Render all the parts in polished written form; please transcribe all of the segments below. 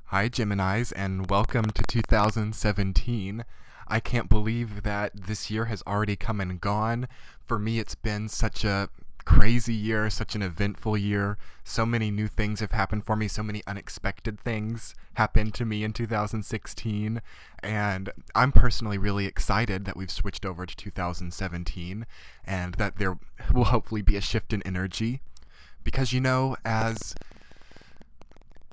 Hi, Geminis, and welcome to 2017. I can't believe that this year has already come and gone. For me, it's been such a crazy year, such an eventful year. So many new things have happened for me, so many unexpected things happened to me in 2016. And I'm personally really excited that we've switched over to 2017 and that there will hopefully be a shift in energy. Because, as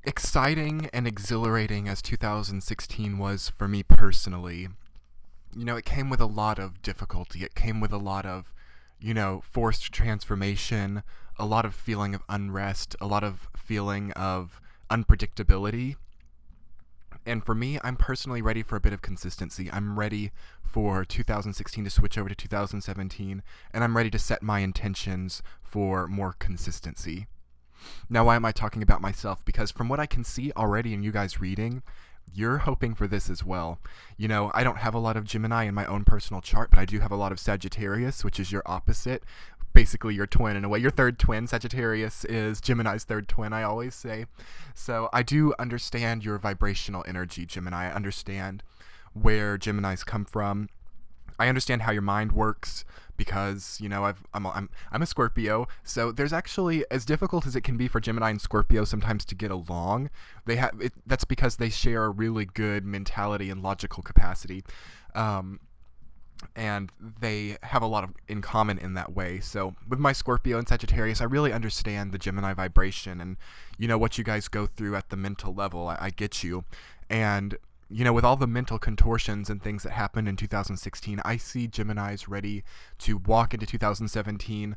exciting and exhilarating as 2016 was for me personally, it came with a lot of difficulty. It came with a lot of, forced transformation, a lot of feeling of unrest, a lot of feeling of unpredictability. And for me, I'm personally ready for a bit of consistency. I'm ready for 2016 to switch over to 2017, and I'm ready to set my intentions for more consistency. Now, why am I talking about myself? Because from what I can see already in you guys reading, you're hoping for this as well. I don't have a lot of Gemini in my own personal chart, but I do have a lot of Sagittarius, which is your opposite. Basically, your twin in a way. Your third twin. Sagittarius is Gemini's third twin, I always say. So I do understand your vibrational energy, Gemini. I understand where Geminis come from. I understand how your mind works because I'm a Scorpio, so there's actually, as difficult as it can be for Gemini and Scorpio sometimes to get along, that's because they share a really good mentality and logical capacity, and they have a lot in common in that way. So with my Scorpio and Sagittarius, I really understand the Gemini vibration and what you guys go through at the mental level. I get you, and with all the mental contortions and things that happened in 2016, I see Geminis ready to walk into 2017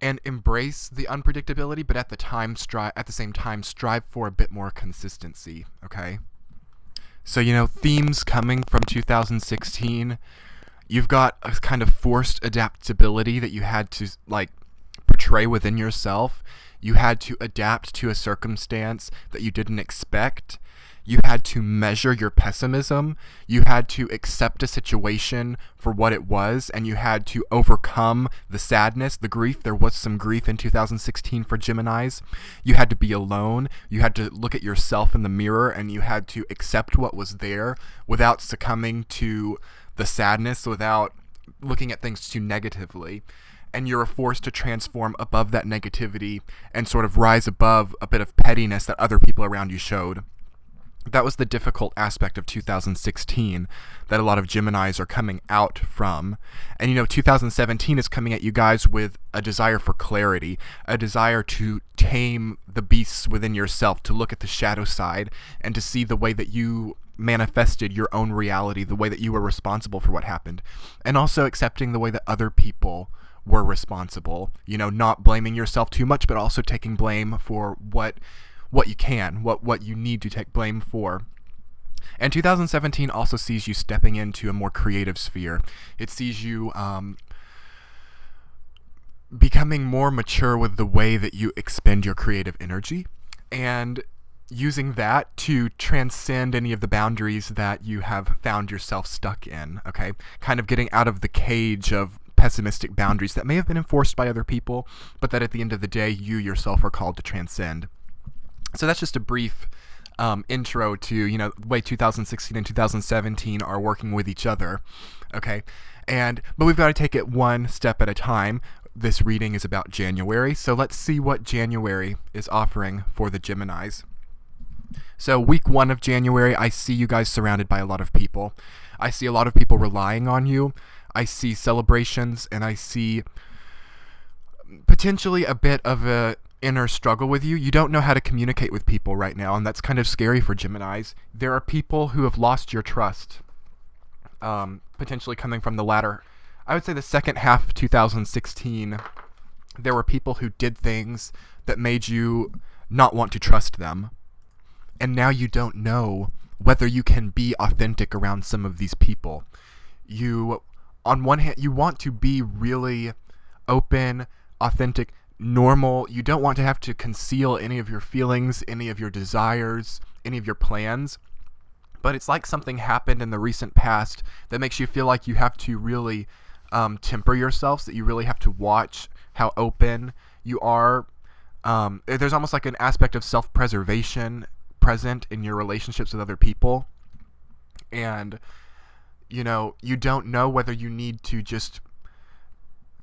and embrace the unpredictability, but at the same time strive for a bit more consistency. Okay, so themes coming from 2016. You've got a kind of forced adaptability that you had to portray within yourself. You had to adapt to a circumstance that you didn't expect. You had to measure your pessimism. You had to accept a situation for what it was, and you had to overcome the sadness, the grief. There was some grief in 2016 for Geminis. You had to be alone. You had to look at yourself in the mirror, and you had to accept what was there without succumbing to the sadness, without looking at things too negatively. And you were forced to transform above that negativity and sort of rise above a bit of pettiness that other people around you showed. That was the difficult aspect of 2016 that a lot of Geminis are coming out from. And 2017 is coming at you guys with a desire for clarity, a desire to tame the beasts within yourself, to look at the shadow side and to see the way that you manifested your own reality, the way that you were responsible for what happened, and also accepting the way that other people were responsible. Not blaming yourself too much, but also taking blame for what you can, what you need to take blame for. And 2017 also sees you stepping into a more creative sphere. It sees you becoming more mature with the way that you expend your creative energy and using that to transcend any of the boundaries that you have found yourself stuck in, okay? Kind of getting out of the cage of pessimistic boundaries that may have been enforced by other people, but that at the end of the day, you yourself are called to transcend. So that's just a brief intro to, the way 2016 and 2017 are working with each other, okay? But we've got to take it one step at a time. This reading is about January, so let's see what January is offering for the Geminis. So week 1 of January, I see you guys surrounded by a lot of people. I see a lot of people relying on you. I see celebrations, and I see potentially a bit of a inner struggle with you. You don't know how to communicate with people right now, and that's kind of scary for Geminis. There are people who have lost your trust, potentially coming from the latter. I would say the second half of 2016, there were people who did things that made you not want to trust them. And now you don't know whether you can be authentic around some of these people. On one hand, you want to be really open, authentic, normal. You don't want to have to conceal any of your feelings, any of your desires, any of your plans. But it's like something happened in the recent past that makes you feel like you have to really temper yourselves, that you really have to watch how open you are. There's almost like an aspect of self-preservation present in your relationships with other people. And, you know, you don't know whether you need to just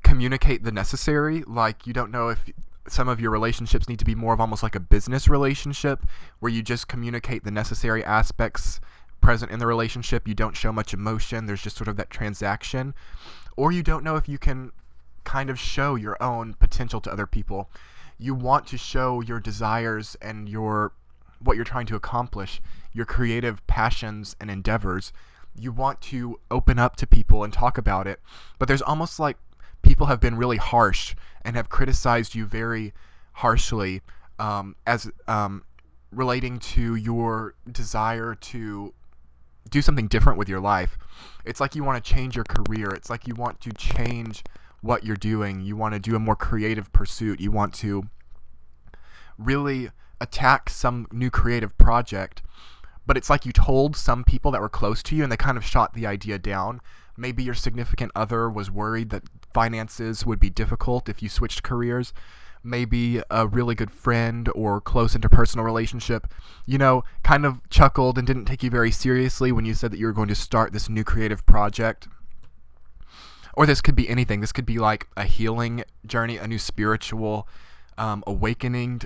communicate the necessary. Like, you don't know if some of your relationships need to be more of almost like a business relationship where you just communicate the necessary aspects present in the relationship. You don't show much emotion. There's just sort of that transaction. Or you don't know if you can kind of show your own potential to other people. You want to show your desires and what you're trying to accomplish, your creative passions and endeavors. You want to open up to people and talk about it. But there's almost like people have been really harsh and have criticized you very harshly as relating to your desire to do something different with your life. It's like you want to change your career. It's like you want to change what you're doing. You want to do a more creative pursuit. You want to really attack some new creative project. But it's like you told some people that were close to you and they kind of shot the idea down. Maybe your significant other was worried that finances would be difficult if you switched careers. Maybe a really good friend or close interpersonal relationship, you know, kind of chuckled and didn't take you very seriously when you said that you were going to start this new creative project. Or this could be anything. This could be like a healing journey, a new spiritual awakening,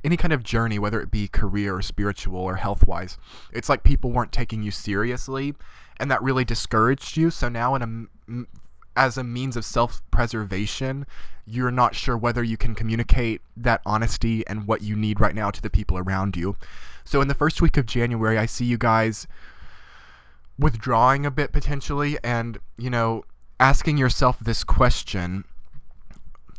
any kind of journey, whether it be career or spiritual or health-wise. It's like people weren't taking you seriously, and that really discouraged you. So now as a means of self-preservation, you're not sure whether you can communicate that honesty and what you need right now to the people around you. So in the first week of January, I see you guys withdrawing a bit potentially and, you know, asking yourself this question: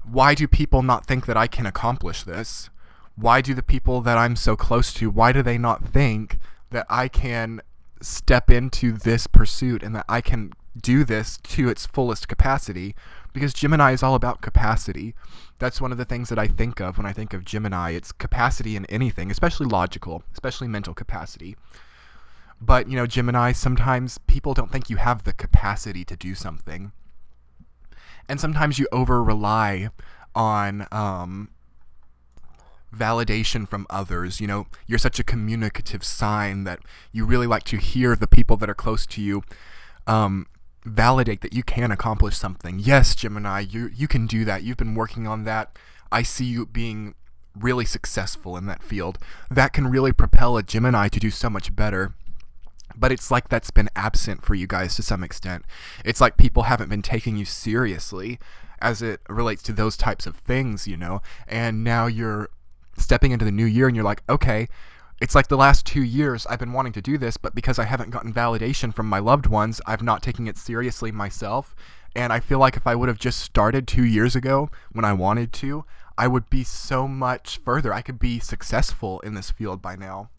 why do people not think that I can accomplish this? Why do the people that I'm so close to, why do they not think that I can step into this pursuit and that I can do this to its fullest capacity? Because Gemini is all about capacity. That's one of the things that I think of when I think of Gemini. It's capacity in anything, especially logical, especially mental capacity. But, you know, Gemini, sometimes people don't think you have the capacity to do something. And sometimes you over-rely on validation from others. You know, you're such a communicative sign that you really like to hear the people that are close to you validate that you can accomplish something. Yes, Gemini, you can do that. You've been working on that. I see you being really successful in that field. That can really propel a Gemini to do so much better. But it's like that's been absent for you guys to some extent. It's like people haven't been taking you seriously as it relates to those types of things, you know. And now you're stepping into the new year and you're like, okay, it's like the last 2 years I've been wanting to do this, but because I haven't gotten validation from my loved ones, I've not taken it seriously myself. And I feel like if I would have just started 2 years ago when I wanted to, I would be so much further. I could be successful in this field by now.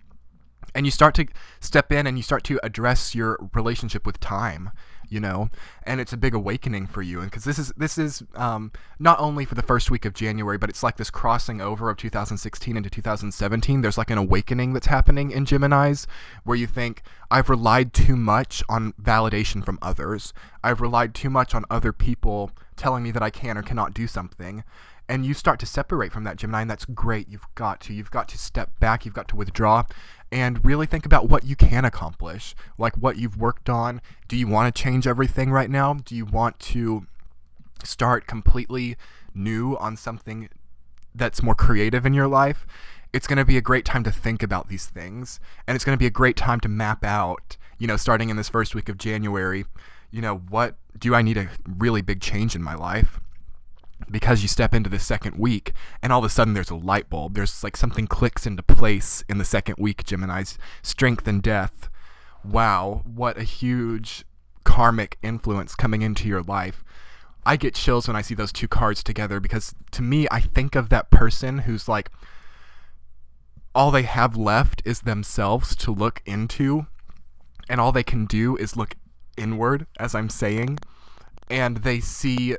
And you start to step in and you start to address your relationship with time, you know, and it's a big awakening for you. And because this is not only for the first week of January, but it's like this crossing over of 2016 into 2017. There's like an awakening that's happening in Geminis where you think, I've relied too much on validation from others. I've relied too much on other people telling me that I can or cannot do something. And you start to separate from that, Gemini, and that's great. You've got to step back. You've got to withdraw and really think about what you can accomplish, like what you've worked on. Do you want to change everything right now? Do you want to start completely new on something that's more creative in your life? It's going to be a great time to think about these things, and it's going to be a great time to map out, you know, starting in this first week of January, you know, what do I need a really big change in my life? Because you step into the second week and all of a sudden there's a light bulb. There's like something clicks into place in the second week, Gemini's. Strength and death. Wow, what a huge karmic influence coming into your life. I get chills when I see those two cards together because to me, I think of that person who's like, all they have left is themselves to look into, and all they can do is look inward, as I'm saying, and they see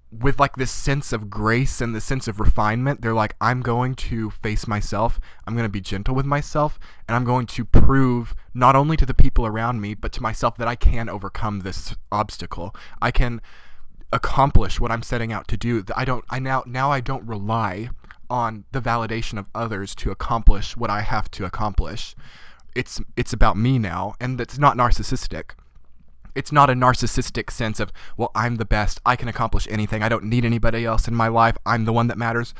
with like this sense of grace and this sense of refinement. They're like, I'm going to face myself, I'm going to be gentle with myself, and I'm going to prove not only to the people around me, but to myself that I can overcome this obstacle. I can accomplish what I'm setting out to do. I don't rely on the validation of others to accomplish what I have to accomplish. It's about me now, and it's not narcissistic. It's not a narcissistic sense of, well, I'm the best, I can accomplish anything, I don't need anybody else in my life, I'm the one that matters.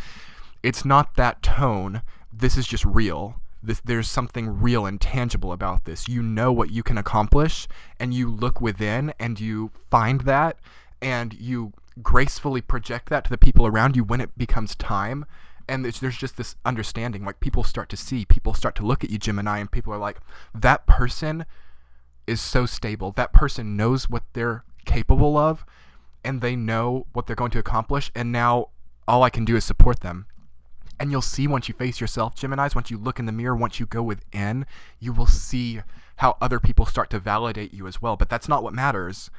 It's not that tone. This is just real. There's something real and tangible about this. You know what you can accomplish, and you look within and you find that, and you gracefully project that to the people around you when it becomes time. And there's just this understanding, like people start to look at you, Gemini, and people are like, that person is so stable. That person knows what they're capable of, and they know what they're going to accomplish, and now all I can do is support them. And you'll see once you face yourself, Geminis, once you look in the mirror, once you go within, you will see how other people start to validate you as well. But that's not what matters.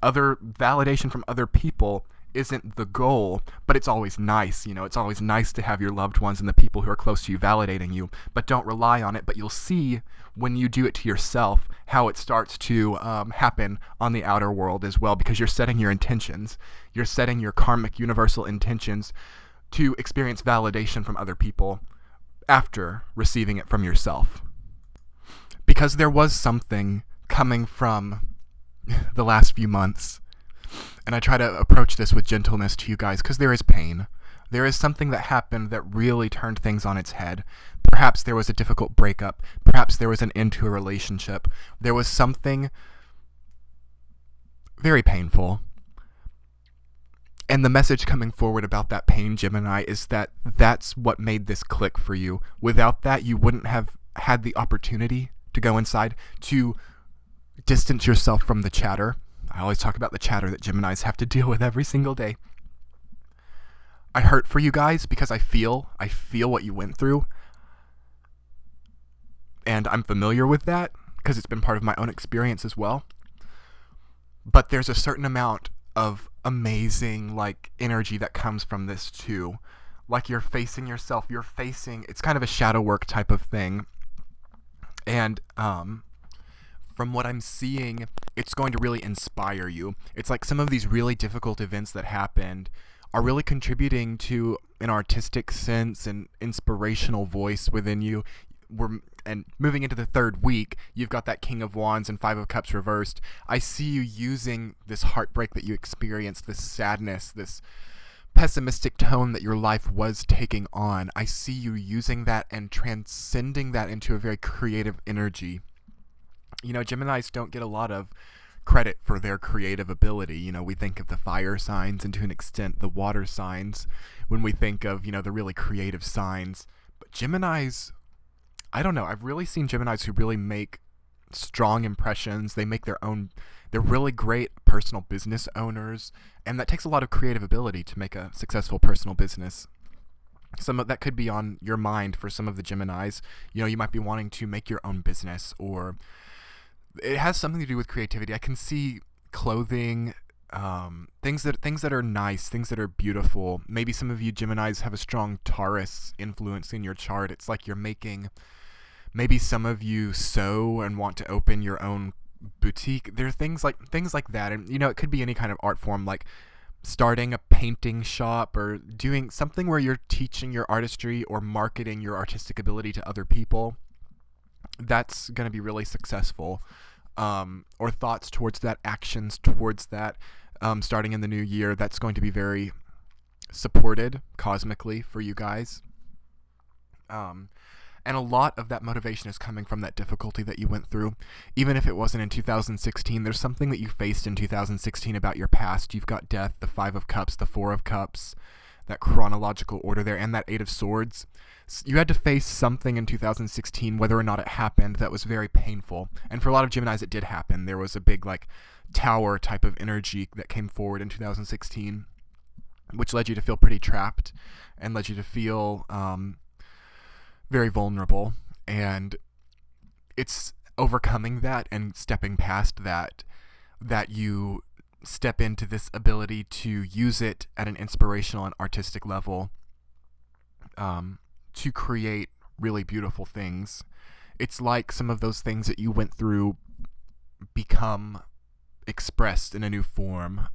Other validation from other people isn't the goal, but it's always nice. It's always nice to have your loved ones and the people who are close to you validating you, but don't rely on it. But you'll see when you do it to yourself how it starts to happen on the outer world as well, because you're setting your intentions. You're setting your karmic universal intentions to experience validation from other people after receiving it from yourself. Because there was something coming from the last few months, and I try to approach this with gentleness to you guys, because there is pain. There is something that happened that really turned things on its head. Perhaps there was a difficult breakup. Perhaps there was an end to a relationship. There was something very painful. And the message coming forward about that pain, Gemini, is that that's what made this click for you. Without that, you wouldn't have had the opportunity to go inside, to distance yourself from the chatter. I always talk about the chatter that Geminis have to deal with every single day. I hurt for you guys because I feel what you went through. And I'm familiar with that because it's been part of my own experience as well. But there's a certain amount of amazing energy that comes from this too. Like you're facing yourself, it's kind of a shadow work type of thing. And from what I'm seeing, it's going to really inspire you. It's like some of these really difficult events that happened are really contributing to an artistic sense and inspirational voice within you. And moving into the third week, you've got that King of Wands and Five of Cups reversed. I see you using this heartbreak that you experienced, this sadness, this pessimistic tone that your life was taking on. I see you using that and transcending that into a very creative energy. Geminis don't get a lot of credit for their creative ability. We think of the fire signs and to an extent the water signs when we think of, the really creative signs. But Geminis, I don't know. I've really seen Geminis who really make strong impressions. They make they're really great personal business owners, and that takes a lot of creative ability to make a successful personal business. Some of that could be on your mind for some of the Geminis. You might be wanting to make your own business, or it has something to do with creativity. I can see clothing, things that are nice, things that are beautiful. Maybe some of you Geminis have a strong Taurus influence in your chart. It's like you're making, maybe some of you sew and want to open your own boutique. There are things like that, and it could be any kind of art form, like starting a painting shop or doing something where you're teaching your artistry or marketing your artistic ability to other people. That's going to be really successful. Or thoughts towards that, actions towards that, starting in the new year, that's going to be very supported cosmically for you guys. And a lot of that motivation is coming from that difficulty that you went through. Even if it wasn't in 2016, there's something that you faced in 2016 about your past. You've got death, the Five of Cups, the Four of Cups, that chronological order there, and that Eight of Swords. You had to face something in 2016, whether or not it happened, that was very painful. And for a lot of Geminis, it did happen. There was a big, tower type of energy that came forward in 2016, which led you to feel pretty trapped and led you to feel very vulnerable. And it's overcoming that and stepping past that you step into this ability to use it at an inspirational and artistic level to create really beautiful things. It's like some of those things that you went through become expressed in a new form.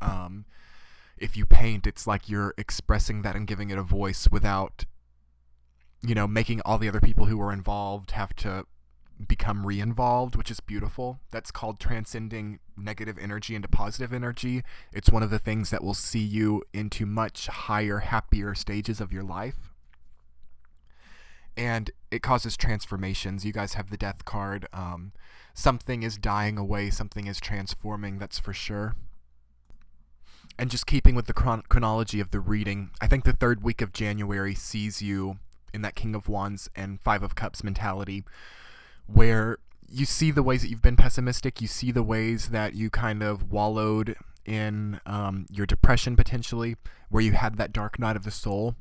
If you paint, it's like you're expressing that and giving it a voice without making all the other people who were involved have to become re-involved, which is beautiful. That's called transcending negative energy into positive energy. It's one of the things that will see you into much higher, happier stages of your life. And it causes transformations. You guys have the death card. Something is dying away, something is transforming, that's for sure. And just keeping with the chronology of the reading, I think the third week of January sees you in that King of Wands and Five of Cups mentality, where you see the ways that you've been pessimistic, you see the ways that you kind of wallowed in your depression potentially, where you had that dark night of the soul,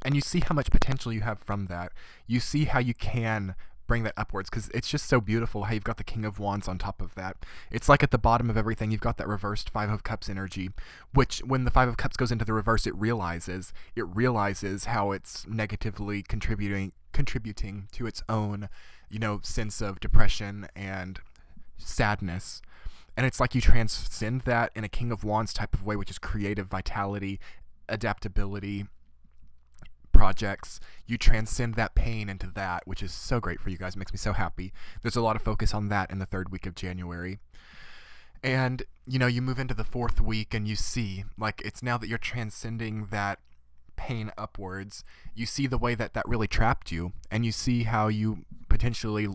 and you see how much potential you have from that. You see how you can bring that upwards, because it's just so beautiful how you've got the King of Wands on top of that. It's like at the bottom of everything, you've got that reversed Five of Cups energy, which when the Five of Cups goes into the reverse, it realizes how it's negatively contributing to its own, sense of depression and sadness. And it's like you transcend that in a King of Wands type of way, which is creative vitality, adaptability, projects. You transcend that pain into that, which is so great for you guys. It makes me so happy. There's a lot of focus on that in the third week of January. And, you move into the fourth week and you see, like, it's now that you're transcending that pain upwards, you see the way that really trapped you, and you see how you potentially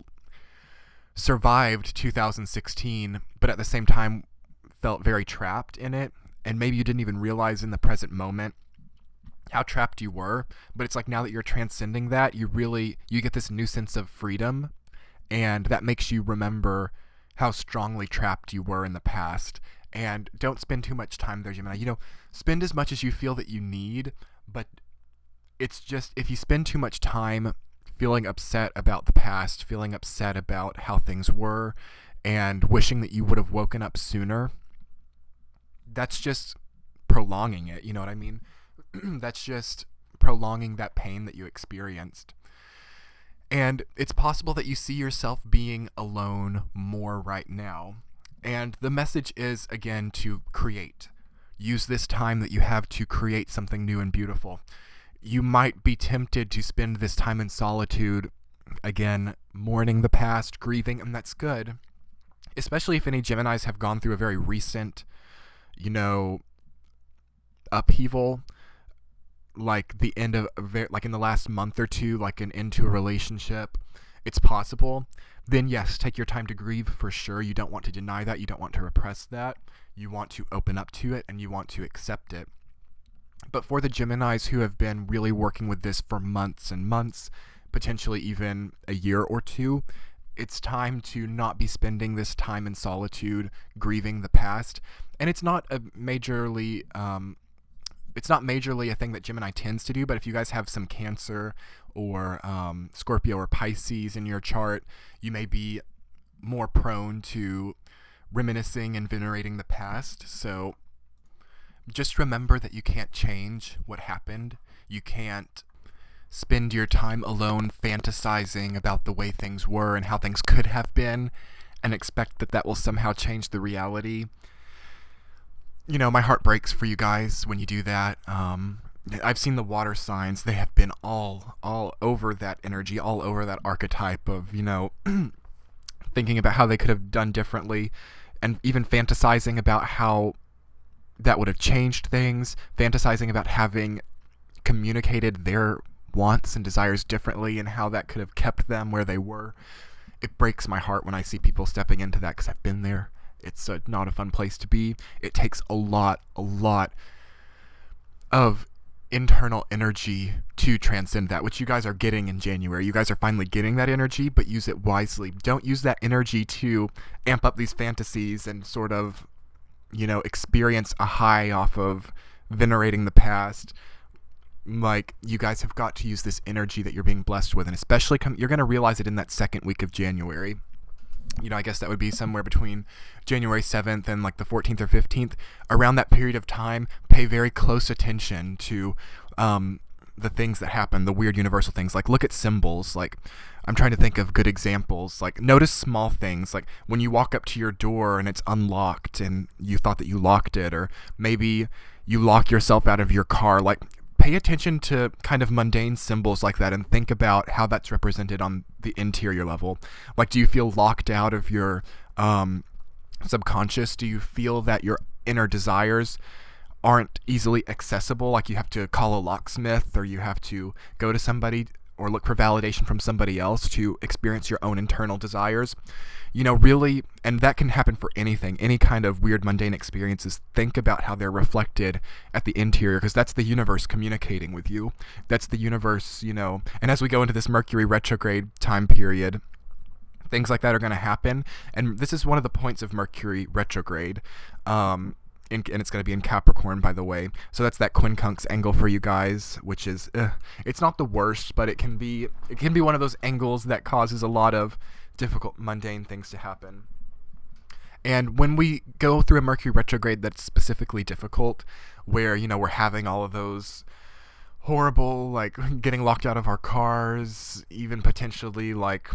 survived 2016, but at the same time felt very trapped in it, and maybe you didn't even realize in the present moment how trapped you were. But it's like now that you're transcending that, you get this new sense of freedom, and that makes you remember how strongly trapped you were in the past. And don't spend too much time there, Gemini. Spend as much as you feel that you need, but it's just, if you spend too much time feeling upset about the past, feeling upset about how things were, and wishing that you would have woken up sooner, that's just prolonging it, you know what I mean? That's just prolonging that pain that you experienced. And it's possible that you see yourself being alone more right now. And the message is, again, to create. Use this time that you have to create something new and beautiful. You might be tempted to spend this time in solitude, again, mourning the past, grieving, and that's good. Especially if any Geminis have gone through a very recent, upheaval, like the end of, like in the last month or two, like an end to a relationship. It's possible. Then yes, take your time to grieve for sure. You don't want to deny that. You don't want to repress that. You want to open up to it, and you want to accept it. But for the Geminis who have been really working with this for months and months, potentially even a year or two, it's time to not be spending this time in solitude, grieving the past. And it's not majorly a thing that Gemini tends to do, but if you guys have some Cancer or Scorpio or Pisces in your chart, you may be more prone to reminiscing and venerating the past. So just remember that you can't change what happened. You can't spend your time alone fantasizing about the way things were and how things could have been and expect that will somehow change the reality. My heart breaks for you guys when you do that. I've seen the water signs. They have been all over that energy, all over that archetype of, thinking about how they could have done differently, and even fantasizing about how that would have changed things, fantasizing about having communicated their wants and desires differently and how that could have kept them where they were. It breaks my heart when I see people stepping into that, because I've been there. It's not a fun place to be. It takes a lot of internal energy to transcend that, which you guys are getting in January. You guys are finally getting that energy, but use it wisely. Don't use that energy to amp up these fantasies and sort of, experience a high off of venerating the past. Like, you guys have got to use this energy that you're being blessed with, and especially you're going to realize it in that second week of January. I guess that would be somewhere between January 7th and like the 14th or 15th. Around that period of time, pay very close attention to the things that happen, the weird universal things. Like, look at symbols. Like, I'm trying to think of good examples. Like, notice small things. Like, when you walk up to your door and it's unlocked and you thought that you locked it, or maybe you lock yourself out of your car. Like, pay attention to kind of mundane symbols like that and think about how that's represented on the interior level. Like, do you feel locked out of your subconscious? Do you feel that your inner desires aren't easily accessible? Like, you have to call a locksmith, or you have to go to somebody or look for validation from somebody else to experience your own internal desires. Really, and that can happen for anything, any kind of weird mundane experiences. Think about how they're reflected at the interior, because that's the universe communicating with you. That's the universe, and as we go into this Mercury retrograde time period, things like that are going to happen. And this is one of the points of Mercury retrograde. And it's going to be in Capricorn, by the way. So that's that quincunx angle for you guys, which is, it's not the worst, but it can be one of those angles that causes a lot of difficult, mundane things to happen. And when we go through a Mercury retrograde that's specifically difficult, where, we're having all of those horrible, like, getting locked out of our cars, even potentially, like,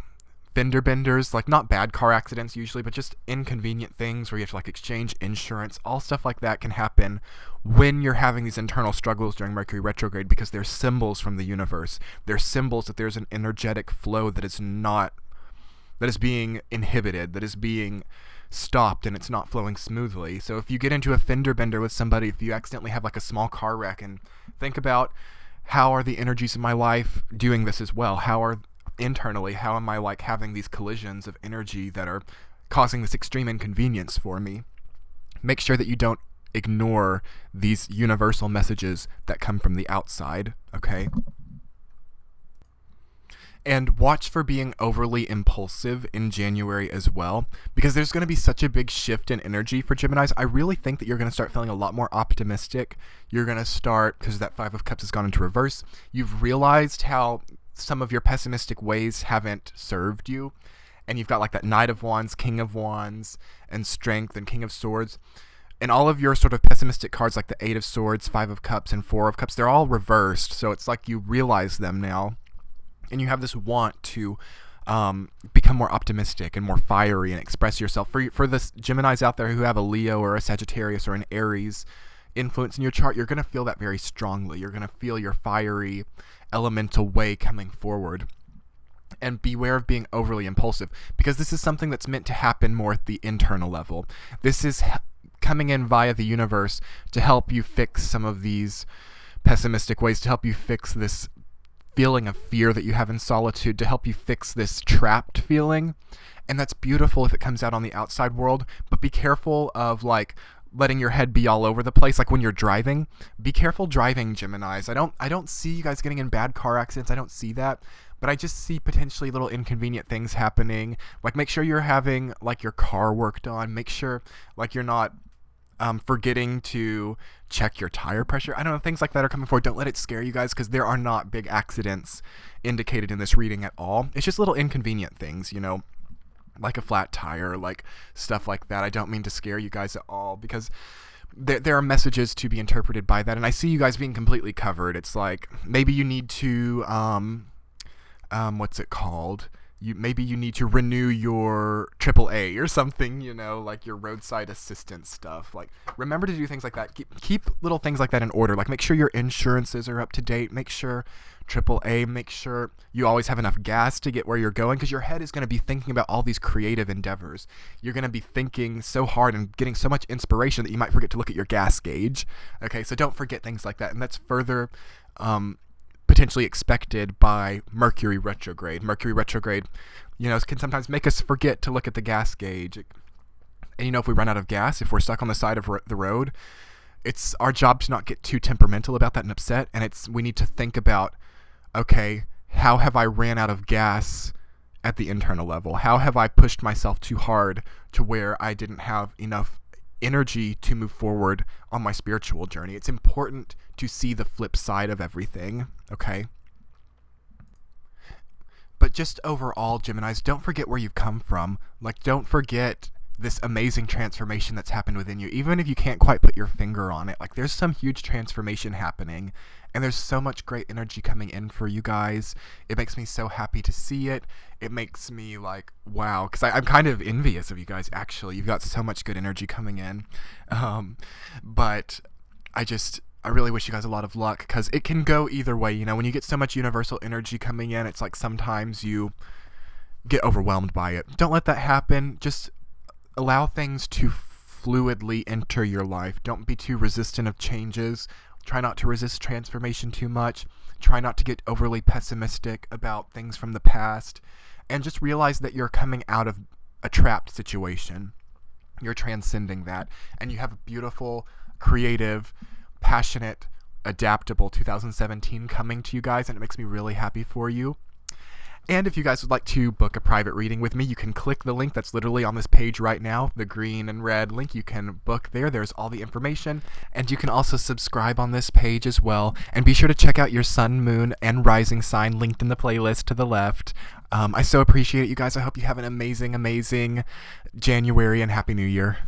fender benders, like, not bad car accidents usually, but just inconvenient things where you have to, like, exchange insurance. All stuff like that can happen when you're having these internal struggles during Mercury retrograde, because they're symbols from the universe. They're symbols that there's an energetic flow that is being inhibited, that is being stopped, and it's not flowing smoothly. So if you get into a fender bender with somebody, if you accidentally have, like, a small car wreck, and think about, how are the energies in my life doing this as well? Internally, how am I, like, having these collisions of energy that are causing this extreme inconvenience for me? Make sure that you don't ignore these universal messages that come from the outside, okay? And watch for being overly impulsive in January as well, because there's going to be such a big shift in energy for Geminis. I really think that you're going to start feeling a lot more optimistic. You're going to start, because that Five of Cups has gone into reverse, you've realized how some of your pessimistic ways haven't served you, and you've got, like, that Knight of Wands, King of Wands, and Strength, and King of Swords, and all of your sort of pessimistic cards, like the Eight of Swords, Five of Cups, and Four of Cups, they're all reversed. So it's like you realize them now, and you have this want to become more optimistic and more fiery and express yourself. For the Geminis out there who have a Leo or a Sagittarius or an Aries influence in your chart, you're going to feel that very strongly. You're going to feel your fiery elemental way coming forward. And beware of being overly impulsive, because this is something that's meant to happen more at the internal level. This is coming in via the universe to help you fix some of these pessimistic ways, to help you fix this feeling of fear that you have in solitude, to help you fix this trapped feeling. And that's beautiful if it comes out on the outside world, but be careful of, like, letting your head be all over the place. Like when you're driving, be careful driving, Geminis. I don't see you guys getting in bad car accidents. I don't see that, but I just see potentially little inconvenient things happening. Like, make sure you're having, like, your car worked on. Make sure, like, you're not forgetting to check your tire pressure. I don't know, things like that are coming forward. Don't let it scare you guys, because there are not big accidents indicated in this reading at all. It's just little inconvenient things, like a flat tire, like stuff like that. I don't mean to scare you guys at all, because there are messages to be interpreted by that, and I see you guys being completely covered. It's like, maybe you need to what's it called? Maybe you need to renew your AAA or something, like your roadside assistance stuff. Like, remember to do things like that. Keep little things like that in order. Like, make sure your insurances are up to date. Make sure AAA, make sure you always have enough gas to get where you're going, because your head is going to be thinking about all these creative endeavors. You're going to be thinking so hard and getting so much inspiration that you might forget to look at your gas gauge. Okay, so don't forget things like that. And that's further potentially expected by Mercury retrograde. Mercury retrograde, can sometimes make us forget to look at the gas gauge. And if we run out of gas, if we're stuck on the side of the road, it's our job to not get too temperamental about that and upset. And we need to think about, okay, how have I ran out of gas at the internal level? How have I pushed myself too hard to where I didn't have enough energy to move forward on my spiritual journey? It's important to see the flip side of everything, okay? But just overall, Geminis, don't forget where you've come from. Like, don't forget this amazing transformation that's happened within you, even if you can't quite put your finger on it. Like, there's some huge transformation happening, and there's so much great energy coming in for you guys. It makes me so happy to see it. It makes me like, wow, because I'm kind of envious of you guys, actually. You've got so much good energy coming in. But I really wish you guys a lot of luck because it can go either way. You know, when you get so much universal energy coming in, it's like sometimes you get overwhelmed by it. Don't let that happen. Just allow things to fluidly enter your life. Don't be too resistant of changes. Try not to resist transformation too much. Try not to get overly pessimistic about things from the past. And just realize that you're coming out of a trapped situation. You're transcending that. And you have a beautiful, creative, passionate, adaptable 2017 coming to you guys. And it makes me really happy for you. And if you guys would like to book a private reading with me, you can click the link that's literally on this page right now, the green and red link. You can book there. There's all the information. And you can also subscribe on this page as well. And be sure to check out your sun, moon, and rising sign linked in the playlist to the left. I so appreciate it, you guys. I hope you have an amazing, amazing January and Happy New Year.